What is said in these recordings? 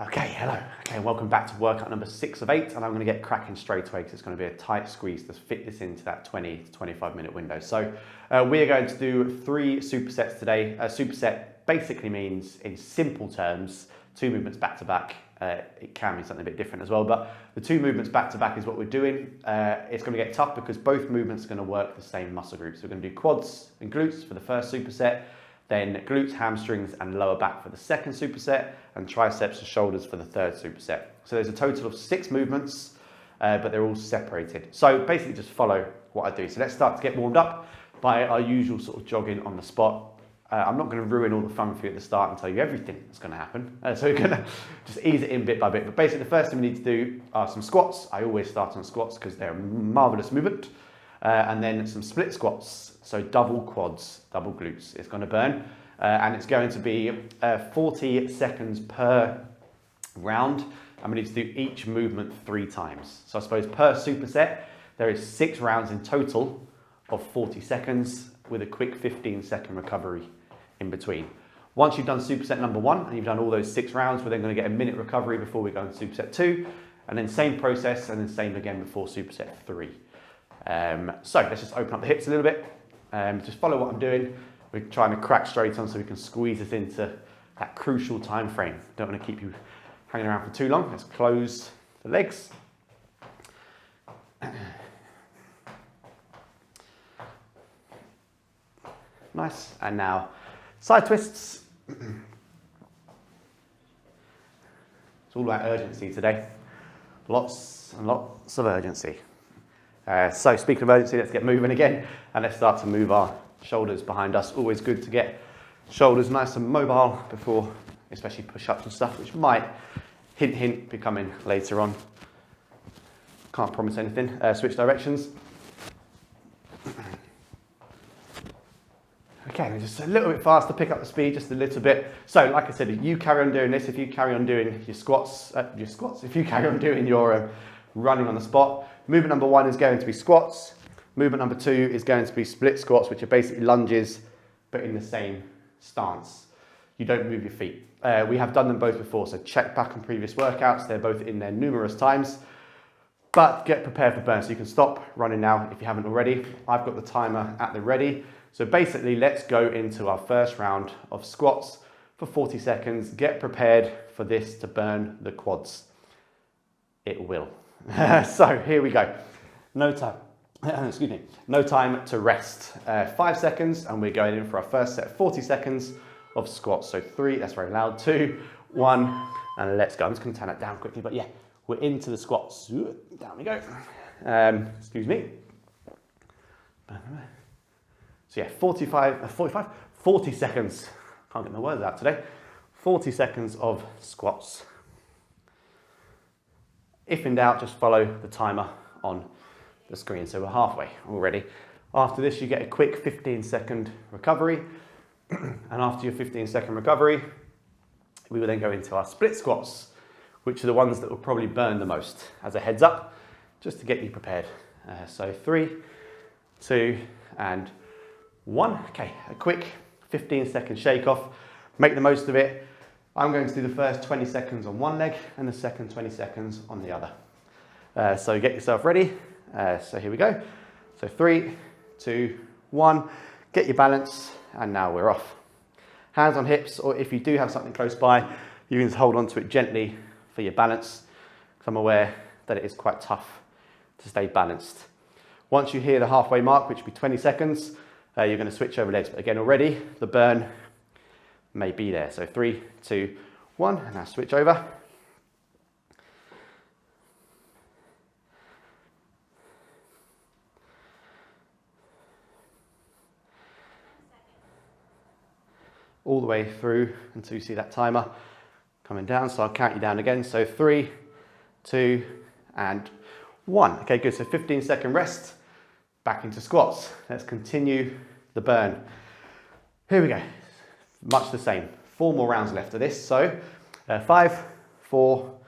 Okay, hello. Okay, welcome back to workout number 6 of 8, and I'm going to get cracking straight away because it's going to be a tight squeeze to fit this into that 20 to 25 minute window. So we are going to do 3 supersets today. A superset basically means, in simple terms, 2 movements back to back. It can mean something a bit different as well, but the 2 movements back to back is what we're doing. It's going to get tough because both movements are going to work the same muscle groups. So we're going to do quads and glutes for the first superset, then glutes, hamstrings and lower back for the second superset, and triceps and shoulders for the third superset. So there's a total of 6 movements, but they're all separated. So basically just follow what I do. So let's start to get warmed up by our usual sort of jogging on the spot. I'm not going to ruin all the fun for you at the start and tell you everything that's going to happen. So we're going to just ease it in bit by bit. But basically the first thing we need to do are some squats. I always start on squats because they're a marvellous movement. And then some split squats, so double quads, double glutes. It's going to burn, and it's going to be 40 seconds per round, and we need to do each movement 3 times. So I suppose per superset, there is 6 rounds in total of 40 seconds with a quick 15-second recovery in between. Once you've done superset number 1 and you've done all those 6 rounds, we're then going to get a minute recovery before we go into superset 2, and then same process, and then same again before superset 3. So let's just open up the hips a little bit. Just follow what I'm doing. We're trying to crack straight on so we can squeeze this into that crucial time frame. Don't want to keep you hanging around for too long. Let's close the legs. Nice. And now side twists. It's all about urgency today. Lots and lots of urgency. So speaking of urgency, let's get moving again, and let's start to move our shoulders behind us. Always good to get shoulders nice and mobile before, especially push-ups and stuff, which might, hint, be coming later on. Can't promise anything. Switch directions. Okay, just a little bit faster, pick up the speed just a little bit. So like I said, if you carry on doing this, if you carry on doing your squats, if you carry on doing your running on the spot, movement number 1 is going to be squats. Movement number 2 is going to be split squats, which are basically lunges, but in the same stance. You don't move your feet. We have done them both before, so check back on previous workouts. They're both in there numerous times, but get prepared for burn. So you can stop running now if you haven't already. I've got the timer at the ready. So basically, let's go into our first round of squats for 40 seconds. Get prepared for this to burn the quads. It will. So here we go. No time. Excuse me. No time to rest. 5 seconds, and we're going in for our first set. 40 seconds of squats. So 3. That's very loud. 2, 1, and let's go. I'm just going to turn that down quickly, but yeah, we're into the squats. Down we go. Excuse me. So yeah, 40 seconds. Can't get my words out today. 40 seconds of squats. If in doubt, just follow the timer on the screen. So we're halfway already. After this, you get a quick 15-second recovery. And after your 15-second recovery, we will then go into our split squats, which are the ones that will probably burn the most. As a heads up, just to get you prepared. So 3, 2, and 1. Okay, a quick 15-second shake off. Make the most of it. I'm going to do the first 20 seconds on one leg and the second 20 seconds on the other. So get yourself ready. So here we go. So 3, 2, 1. Get your balance, and now we're off. Hands on hips, or if you do have something close by, you can just hold onto it gently for your balance, because I'm aware that it is quite tough to stay balanced. Once you hear the halfway mark, which will be 20 seconds, you're going to switch over legs. But again, already the burn may be there. So 3, 2, 1, and now switch over. All the way through until you see that timer coming down. So I'll count you down again. So 3, 2, and 1. Okay, good. So 15-second rest. Back into squats. Let's continue the burn. Here we go. Much the same. 4 more rounds left of this. So 5, 4,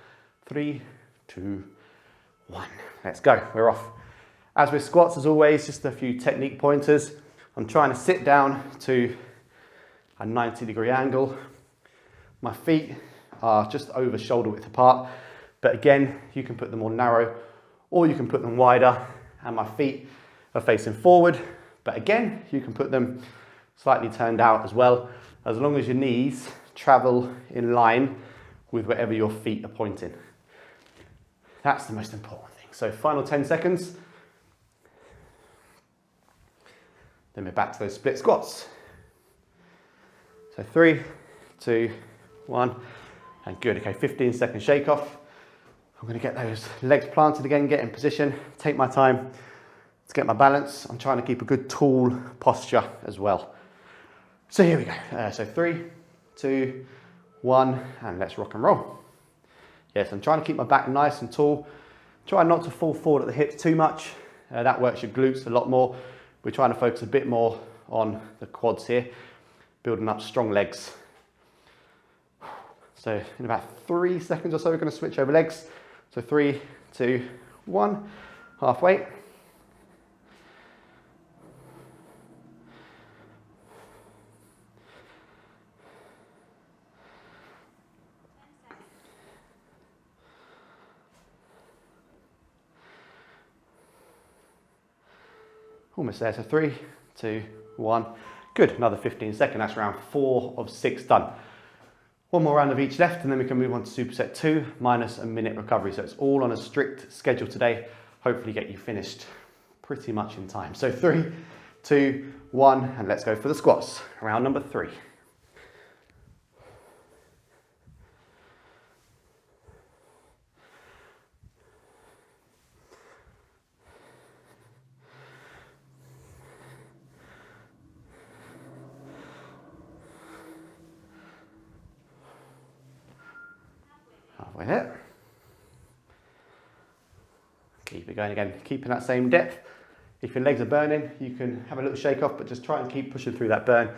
3, 2, 1. Let's go. We're off. As with squats, as always, just a few technique pointers. I'm trying to sit down to a 90-degree angle. My feet are just over shoulder width apart. But again, you can put them more narrow or you can put them wider, and my feet are facing forward. But again, you can put them slightly turned out as well, as long as your knees travel in line with wherever your feet are pointing. That's the most important thing. So final 10 seconds. Then we're back to those split squats. So 3, 2, 1, and good. Okay, 15-second shake off. I'm going to get those legs planted again, get in position, take my time to get my balance. I'm trying to keep a good tall posture as well. So here we go. So 3, 2, 1, and let's rock and roll. Yes, I'm trying to keep my back nice and tall. Try not to fall forward at the hips too much. That works your glutes a lot more. We're trying to focus a bit more on the quads here, building up strong legs. So in about 3 seconds or so, we're going to switch over legs. So 3, 2, 1, halfway. Almost there, so 3, 2, 1. Good, another 15 seconds, that's round 4 of 6 done. One more round of each left, and then we can move on to superset 2 minus a minute recovery. So it's all on a strict schedule today. Hopefully get you finished pretty much in time. So 3, 2, 1, and let's go for the squats. Round number 3. Halfway there. Keep it going again, keeping that same depth. If your legs are burning, you can have a little shake off, but just try and keep pushing through that burn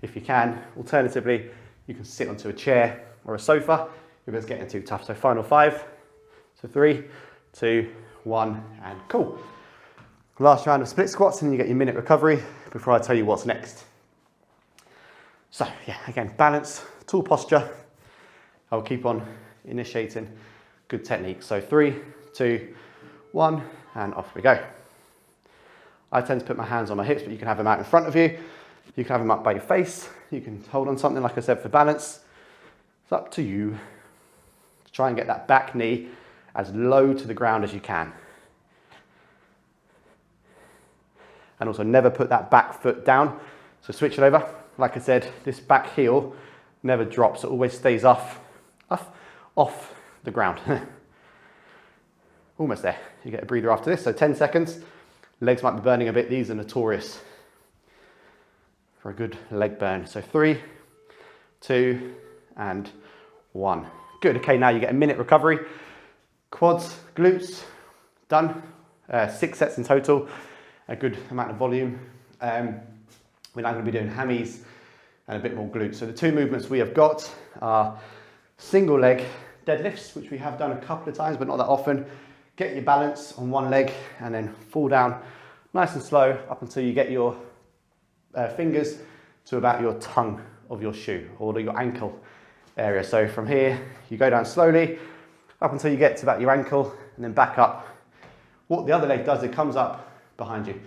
if you can. Alternatively, you can sit onto a chair or a sofa if it's getting too tough. So final 5. So 3, 2, 1, and cool. Last round of split squats, and then you get your minute recovery before I tell you what's next. So yeah, again, balance, tall posture. I'll keep on initiating good technique. So 3, 2, 1, and off we go. I tend to put my hands on my hips, but you can have them out in front of you. You can have them up by your face. You can hold on something, like I said, for balance. It's up to you. Try and get that back knee as low to the ground as you can. And also never put that back foot down. So switch it over. Like I said, this back heel never drops. It always stays off the ground. Almost there. You get a breather after this. So 10 seconds. Legs might be burning a bit. These are notorious for a good leg burn. So 3, 2, and 1. Good. Okay, now you get a minute recovery. Quads, glutes, done. 6 sets in total. A good amount of volume. We're now going to be doing hammies and a bit more glutes. So the 2 movements we have got are single leg deadlifts, which we have done a couple of times, but not that often. Get your balance on one leg and then fall down nice and slow up until you get your fingers to about your tongue of your shoe or your ankle area. So from here, you go down slowly up until you get to about your ankle and then back up. What the other leg does, it comes up behind you.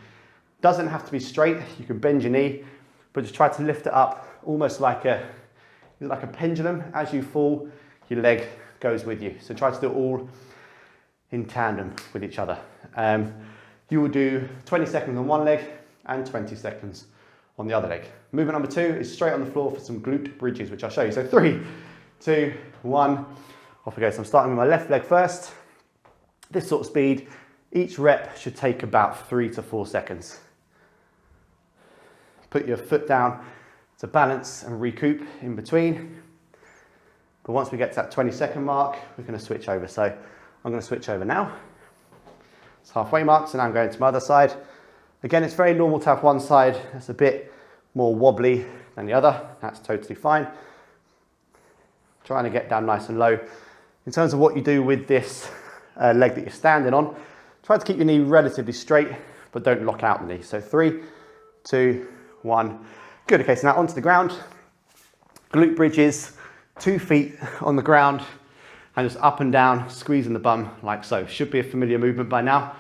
Doesn't have to be straight. You can bend your knee, but just try to lift it up almost like a pendulum. As you fall, your leg goes with you. So try to do it all in tandem with each other. You will do 20 seconds on one leg and 20 seconds on the other leg. Movement number 2 is straight on the floor for some glute bridges, which I'll show you. So 3, 2, 1, off we go. So I'm starting with my left leg first. This sort of speed, each rep should take about 3 to 4 seconds. Put your foot down to balance and recoup in between. But once we get to that 20-second mark, we're going to switch over. So I'm going to switch over now. It's halfway mark, so now I'm going to my other side. Again, it's very normal to have one side that's a bit more wobbly than the other. That's totally fine. Trying to get down nice and low. In terms of what you do with this leg that you're standing on, try to keep your knee relatively straight, but don't lock out the knee. So 3, 2, 1. Good. Okay, so now onto the ground. Glute bridges. 2 feet on the ground and just up and down, squeezing the bum like so. Should be a familiar movement by now.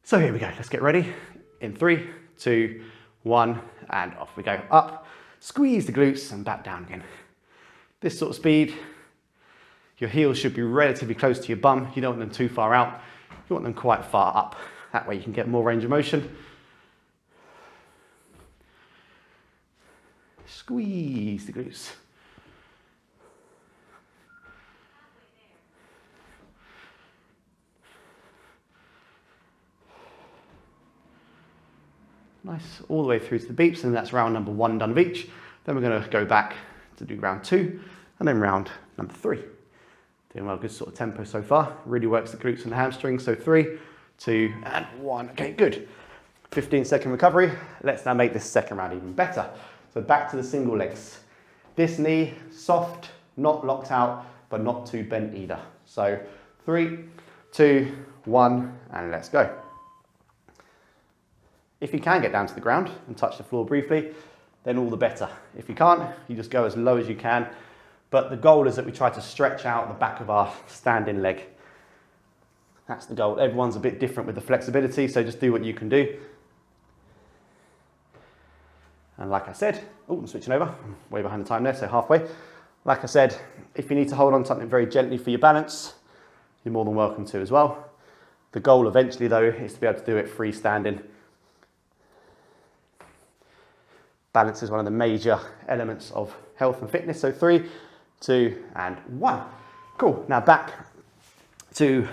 So here we go, let's get ready. In 3, 2, 1, and off we go. Up, squeeze the glutes and back down again. This sort of speed, your heels should be relatively close to your bum. You don't want them too far out. You want them quite far up. That way you can get more range of motion. Squeeze the glutes. Nice, all the way through to the beeps, and that's round number 1 done of each. Then we're going to go back to do round 2, and then round number 3. Doing well, good sort of tempo so far. Really works the glutes and the hamstrings. So 3, 2, and 1. Okay, good. 15-second recovery. Let's now make this second round even better. So back to the single legs. This knee, soft, not locked out, but not too bent either. So 3, 2, 1, and let's go. If you can get down to the ground and touch the floor briefly, then all the better. If you can't, you just go as low as you can. But the goal is that we try to stretch out the back of our standing leg. That's the goal. Everyone's a bit different with the flexibility, so just do what you can do. And like I said, I'm switching over, I'm way behind the time there, so halfway. Like I said, if you need to hold on to something very gently for your balance, you're more than welcome to as well. The goal eventually though is to be able to do it freestanding. Balance is one of the major elements of health and fitness. So 3, 2, and 1. Cool, now back to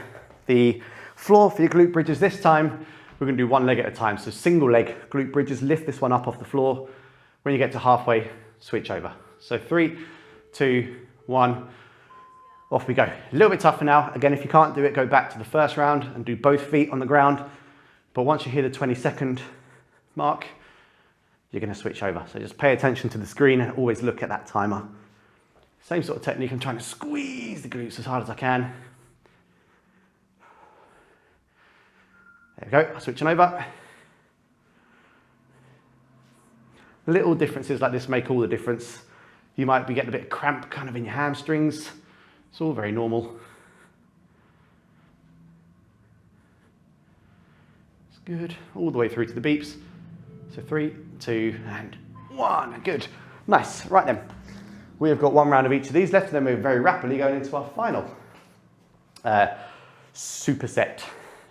the floor for your glute bridges. This time, we're gonna do 1 leg at a time. So single leg glute bridges, lift this one up off the floor. When you get to halfway, switch over. So 3, 2, 1, off we go. A little bit tougher now. Again, if you can't do it, go back to the first round and do both feet on the ground. But once you hit the 20-second mark, you're going to switch over. So just pay attention to the screen and always look at that timer. Same sort of technique. I'm trying to squeeze the glutes as hard as I can. There we go, switching over. Little differences like this make all the difference. You might be getting a bit of cramp kind of in your hamstrings. It's all very normal. It's good, all the way through to the beeps. So 3, 2, and 1, good. Nice, right then. We have got 1 round of each of these left, and then we're very rapidly going into our final superset.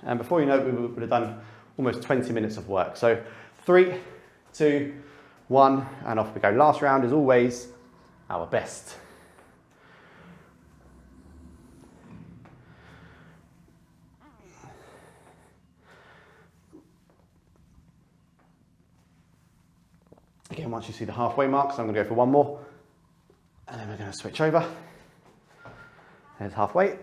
And before you know it, we would have done almost 20 minutes of work. So 3, 2, 1, and off we go. Last round is always our best. Again, once you see the halfway mark, so I'm going to go for 1 more, and then we're going to switch over. There's halfway.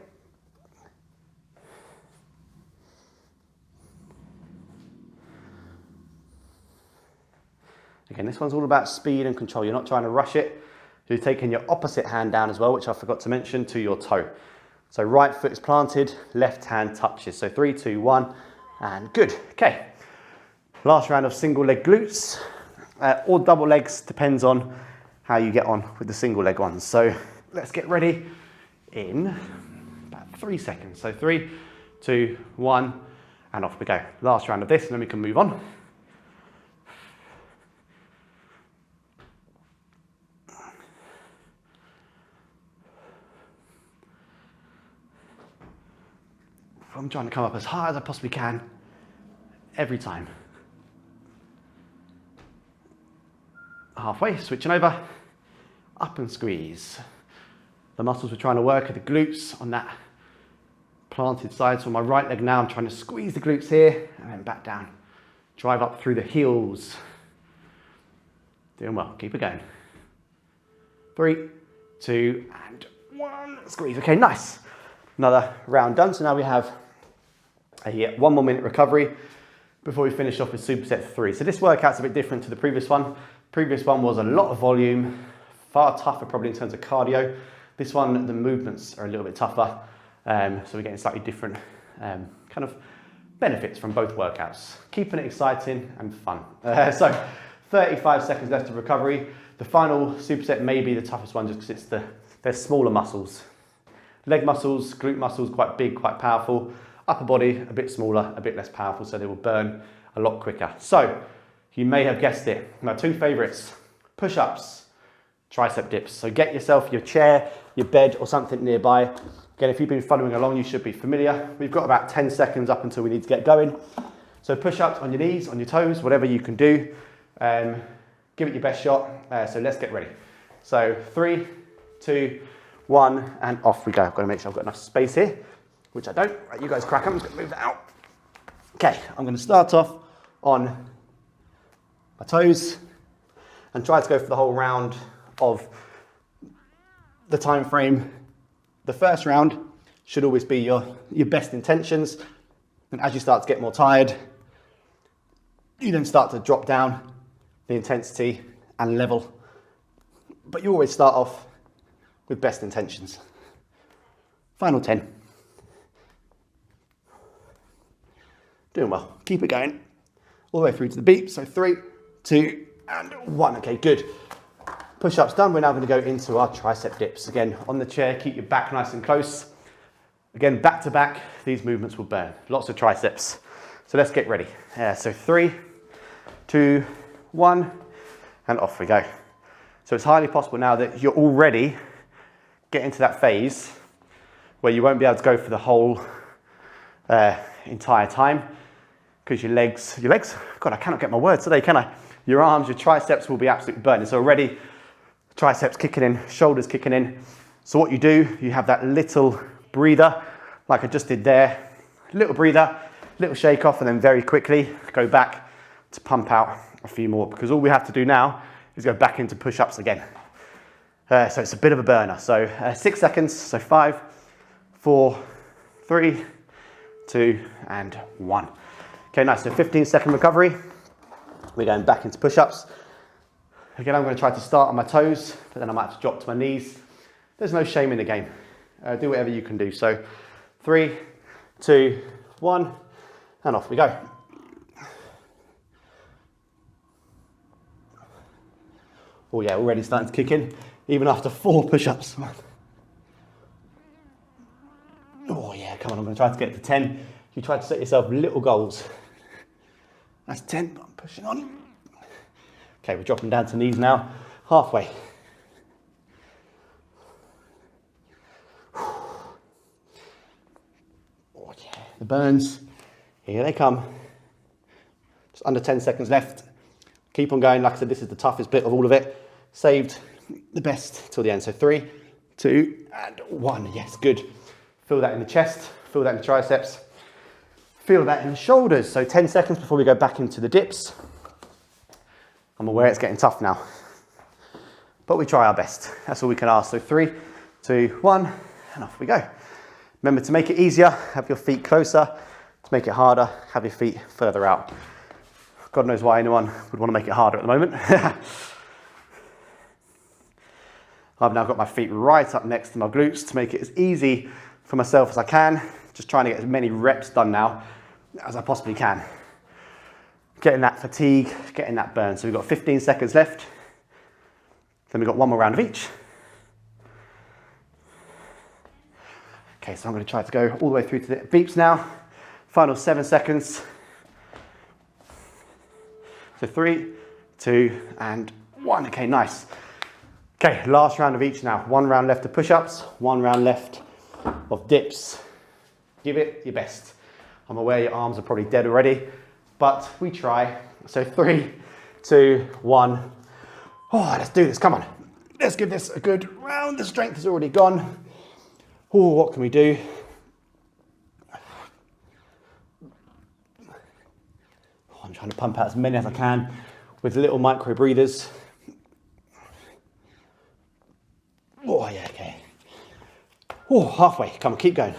Again, this one's all about speed and control. You're not trying to rush it. You're taking your opposite hand down as well, which I forgot to mention, to your toe. So right foot is planted, left hand touches. So 3, 2, 1, and good. Okay, last round of single leg glutes. Or double legs, depends on how you get on with the single leg ones. So let's get ready in about 3 seconds. So 3, 2, 1, and off we go. Last round of this, and then we can move on. I'm trying to come up as hard as I possibly can every time. Halfway, switching over, up and squeeze. The muscles we're trying to work are the glutes on that planted side. So on my right leg now, I'm trying to squeeze the glutes here and then back down. Drive up through the heels. Doing well, keep it going. 3, 2, and 1, squeeze. Okay, nice. Another round done. So now we have a 1 more minute recovery before we finish off with superset 3. So this workout's a bit different to the previous one. Previous one was a lot of volume, far tougher probably in terms of cardio. This one, the movements are a little bit tougher, so we're getting slightly different kind of benefits from both workouts. Keeping it exciting and fun. So 35 seconds left of recovery. The final superset may be the toughest one just because it's There's smaller muscles. Leg muscles, glute muscles, quite big, quite powerful. Upper body, a bit smaller, a bit less powerful, so they will burn a lot quicker. So, you may have guessed it. My two favorites, push-ups, tricep dips. So get yourself your chair, your bed, or something nearby. Again, if you've been following along, you should be familiar. We've got about 10 seconds up until we need to get going. So push-ups on your knees, on your toes, whatever you can do. Give it your best shot. So let's get ready. So 3, 2, 1, and off we go. I've got to make sure I've got enough space here, which I don't. Right, you guys crack on. I'm just going to move that out. Okay, I'm going to start off on my toes and try to go for the whole round of the time frame. The first round should always be your best intentions. And as you start to get more tired, you then start to drop down the intensity and level. But you always start off with best intentions. Final 10. Doing well. Keep it going. All the way through to the beep. So 3, 2, and 1. Okay, good. Push-ups done. We're now going to go into our tricep dips. Again, on the chair, keep your back nice and close. Again, back to back, these movements will burn. Lots of triceps. So let's get ready. So 3, 2, 1, and off we go. So it's highly possible now that you're already getting to that phase where you won't be able to go for the whole entire time because your legs, God, I cannot get my words today, can I? Your arms, your triceps will be absolutely burning. So already triceps kicking in, shoulders kicking in. So what you do, you have that little breather, like I just did there. Little breather, little shake off, and then very quickly go back to pump out a few more, because all we have to do now is go back into push-ups again. So it's a bit of a burner. So 6 seconds, so 5, 4, 3, 2, and 1. Okay, nice, so 15-second recovery. We're going back into push-ups. Again, I'm going to try to start on my toes, but then I might have to drop to my knees. There's no shame in the game. Do whatever you can do. So 3, 2, 1, and off we go. Oh yeah, already starting to kick in, even after 4 push-ups. Oh yeah, come on, I'm going to try to get to 10. You try to set yourself little goals. That's 10, but I'm pushing on. Okay, we're dropping down to knees now, halfway. Oh yeah, the burns, here they come. Just under 10 seconds left. Keep on going. Like I said, this is the toughest bit of all of it. Saved the best till the end. So 3, 2, and 1. Yes, good. Feel that in the chest, feel that in the triceps, feel that in the shoulders. So 10 seconds before we go back into the dips. I'm aware it's getting tough now, but we try our best. That's all we can ask. So 3, 2, 1, and off we go. Remember to make it easier, have your feet closer. To make it harder, have your feet further out. God knows why anyone would want to make it harder at the moment. I've now got my feet right up next to my glutes to make it as easy for myself as I can. Just trying to get as many reps done now as I possibly can. Getting that fatigue, getting that burn. So we've got 15 seconds left. Then we've got one more round of each. Okay, so I'm going to try to go all the way through to the beeps now. Final 7 seconds. So 3, 2, and 1. Okay, nice. Okay, last round of each now. 1 round left of push-ups, 1 round left of dips. Give it your best. I'm aware your arms are probably dead already, but we try. So 3, 2, 1. Oh, let's do this, come on. Let's give this a good round. The strength is already gone. Oh, what can we do? Oh, I'm trying to pump out as many as I can with little micro breathers. Oh, yeah, okay. Oh, halfway, come on, keep going.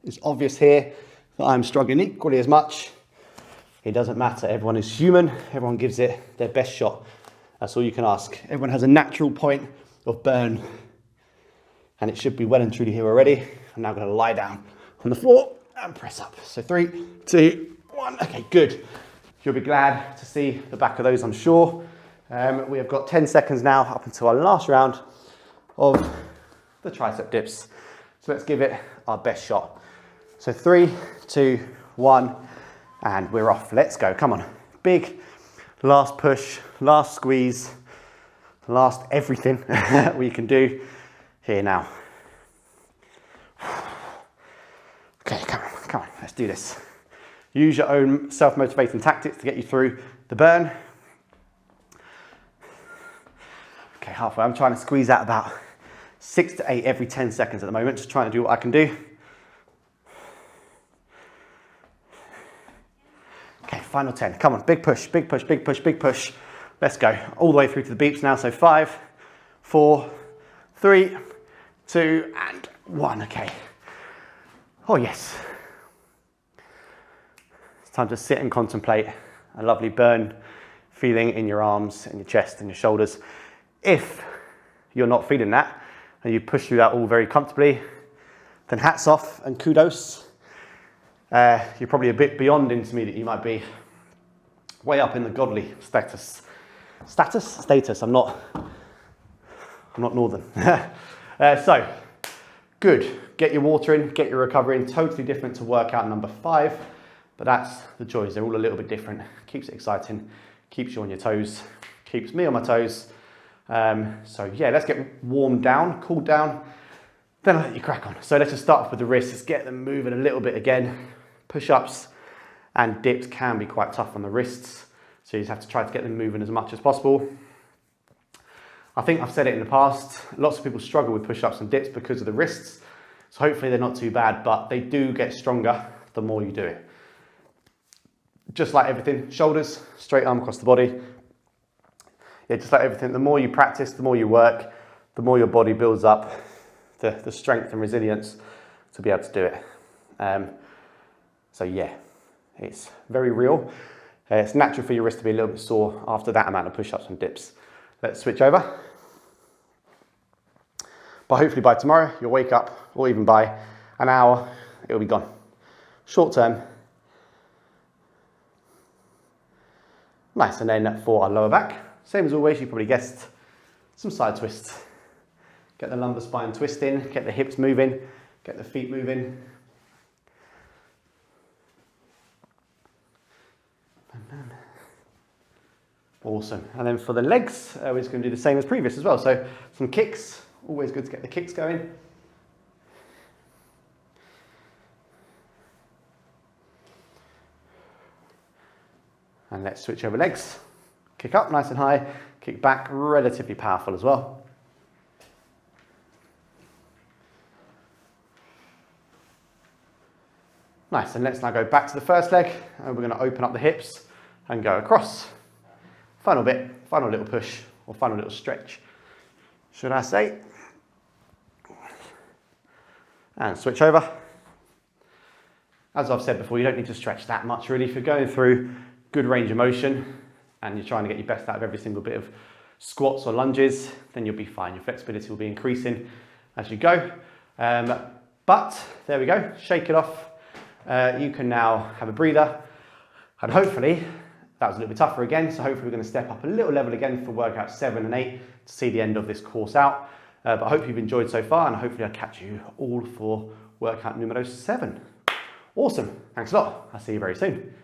It's obvious here that I'm struggling equally as much. It doesn't matter, everyone is human, everyone gives it their best shot. That's all you can ask. Everyone has a natural point of burn, and it should be well and truly here already. I'm now gonna lie down on the floor and press up. So 3, 2, 1, okay, good. You'll be glad to see the back of those, I'm sure. We have got 10 seconds now up until our last round of the tricep dips. So let's give it our best shot. So 3, 2, 1, and we're off. Let's go, come on. Big last push, last squeeze, last everything we can do here now. Okay, come on, let's do this. Use your own self-motivating tactics to get you through the burn. Okay, halfway. I'm trying to squeeze out about 6 to 8 every 10 seconds at the moment, just trying to do what I can do. Okay, final 10. Come on, big push, big push, big push, big push. Let's go. All the way through to the beeps now. So 5, 4, 3, 2, and 1. Okay. Oh, yes. It's time to sit and contemplate a lovely burn feeling in your arms and your chest and your shoulders. If you're not feeling that and you push through that all very comfortably, then hats off and kudos. You're probably a bit beyond intermediate. You might be way up in the godly status. Status. I'm not northern. So good. Get your water in, get your recovery in. Totally different to workout number 5, but that's the joys. They're all a little bit different. Keeps it exciting, keeps you on your toes, keeps me on my toes. So yeah, let's get warmed down, cooled down, then I'll let you crack on. So let's just start off with the wrists. Let's get them moving a little bit again. Push-ups and dips can be quite tough on the wrists, so you just have to try to get them moving as much as possible. I think I've said it in the past, lots of people struggle with push-ups and dips because of the wrists. So hopefully they're not too bad, but they do get stronger the more you do it. Just like everything, shoulders, straight arm across the body. Yeah, just like everything, the more you practice, the more you work, the more your body builds up the strength and resilience to be able to do it. So yeah, it's very real. It's natural for your wrist to be a little bit sore after that amount of push-ups and dips. Let's switch over. But hopefully by tomorrow, you'll wake up, or even by an hour, it'll be gone. Short term. Nice, and then for our lower back, same as always, you probably guessed, some side twists. Get the lumbar spine twisting, get the hips moving, get the feet moving. Awesome. And then for the legs, we're just going to do the same as previous as well. So some kicks, always good to get the kicks going. And let's switch over legs. Kick up nice and high, kick back, relatively powerful as well. Nice, and let's now go back to the first leg, and we're going to open up the hips and go across. Final bit, final little push, or final little stretch, should I say. And switch over. As I've said before, you don't need to stretch that much really. If you're going through good range of motion and you're trying to get your best out of every single bit of squats or lunges, then you'll be fine. Your flexibility will be increasing as you go. But there we go, shake it off. You can now have a breather, and hopefully that was a little bit tougher again, so hopefully we're going to step up a little level again for workout 7 and 8 to see the end of this course out. But I hope you've enjoyed so far, and hopefully I'll catch you all for workout numero 7. Awesome, thanks a lot, I'll see you very soon.